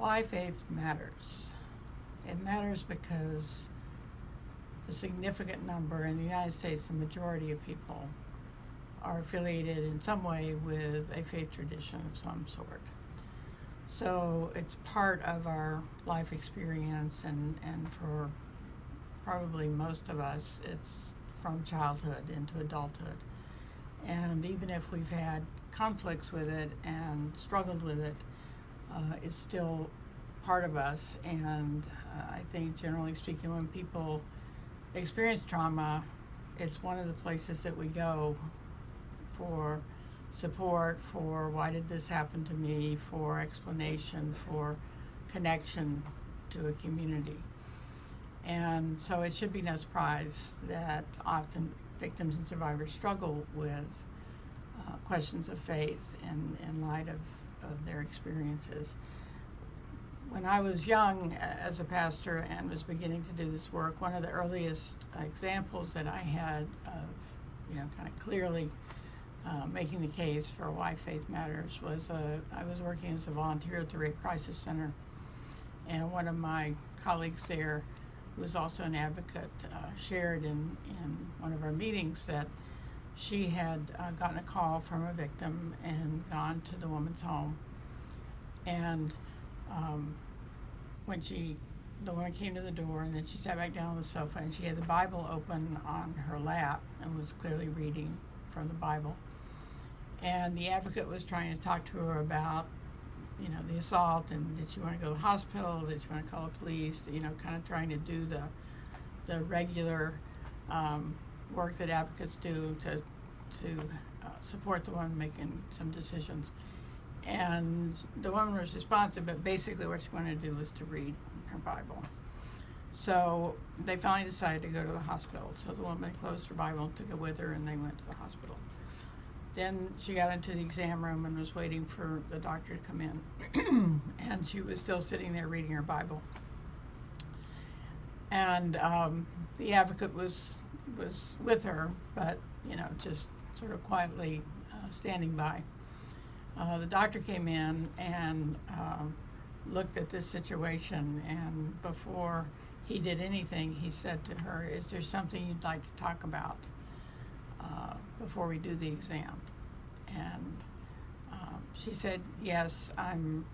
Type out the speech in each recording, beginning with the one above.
Why faith matters. It matters because a significant number in the United States, the majority of people, are affiliated in some way with a faith tradition of some sort. So it's part of our life experience, and for probably most of us, it's from childhood into adulthood. And even if we've had conflicts with it and struggled with it, it's still part of us. And I think, generally speaking, when people experience trauma, it's one of the places that we go for support, for why did this happen to me, for explanation, for connection to a community. And so it should be no surprise that often victims and survivors struggle with questions of faith in light of their experiences. When I was young as a pastor and was beginning to do this work, one of the earliest examples that I had of, kind of clearly making the case for why faith matters was I was working as a volunteer at the Rape Crisis Center, and one of my colleagues there, who was also an advocate, shared in one of our meetings that she had gotten a call from a victim and gone to the woman's home. And when the woman came to the door, and then she sat back down on the sofa, and she had the Bible open on her lap and was clearly reading from the Bible. And the advocate was trying to talk to her about, the assault, and did she want to go to the hospital, did she want to call the police, kind of trying to do the regular work that advocates do to support the woman making some decisions. And the woman was responsive, but basically what she wanted to do was to read her Bible. So they finally decided to go to the hospital. So the woman closed her Bible and took it with her, and they went to the hospital. Then she got into the exam room and was waiting for the doctor to come in. And she was still sitting there reading her Bible. And the advocate was with her, but, just sort of quietly standing by. The doctor came in and looked at this situation, and before he did anything, he said to her, "Is there something you'd like to talk about before we do the exam?" And she said, "Yes, I'm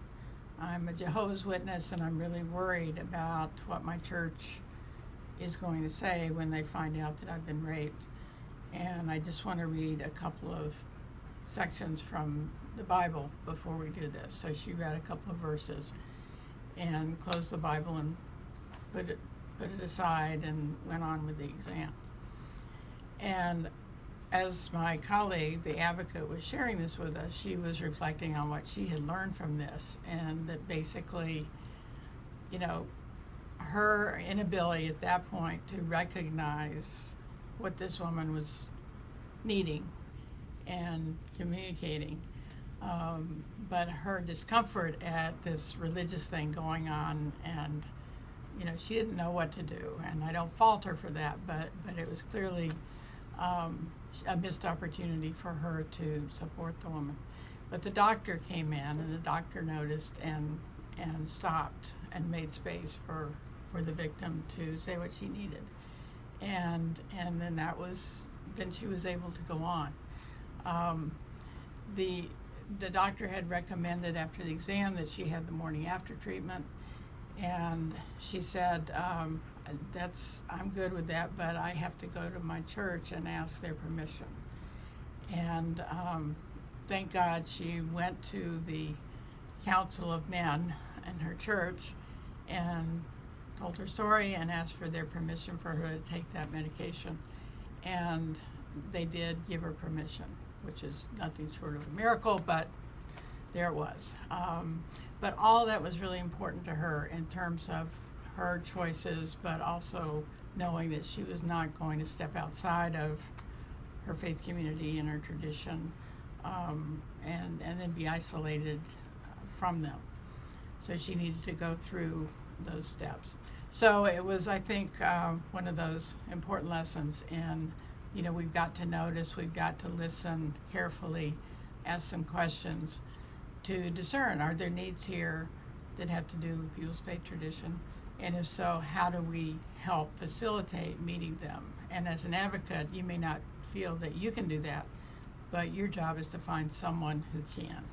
a Jehovah's Witness, and I'm really worried about what my church is going to say when they find out that I've been raped. And I just want to read a couple of sections from the Bible before we do this." So she read a couple of verses and closed the Bible and put it aside and went on with the exam. And as my colleague, the advocate, was sharing this with us, she was reflecting on what she had learned from this, and that basically, her inability at that point to recognize what this woman was needing and communicating, but her discomfort at this religious thing going on, and she didn't know what to do. And I don't fault her for that, but it was clearly a missed opportunity for her to support the woman. But the doctor came in, and the doctor noticed and stopped and made space for the victim to say what she needed. And then she was able to go on. The doctor had recommended after the exam that she had the morning after treatment, and she said, I'm good with that, but I have to go to my church and ask their permission. And thank God she went to the Council of Men in her church and told her story and asked for their permission for her to take that medication. And they did give her permission, which is nothing short of a miracle, but there it was. But all that was really important to her in terms of her choices, but also knowing that she was not going to step outside of her faith community and her tradition, and then be isolated from them. So she needed to go through those steps. So it was, I think, one of those important lessons. And, we've got to notice, we've got to listen carefully, ask some questions to discern, are there needs here? that have to do with people's faith tradition? And if so, how do we help facilitate meeting them? And as an advocate, you may not feel that you can do that, but your job is to find someone who can.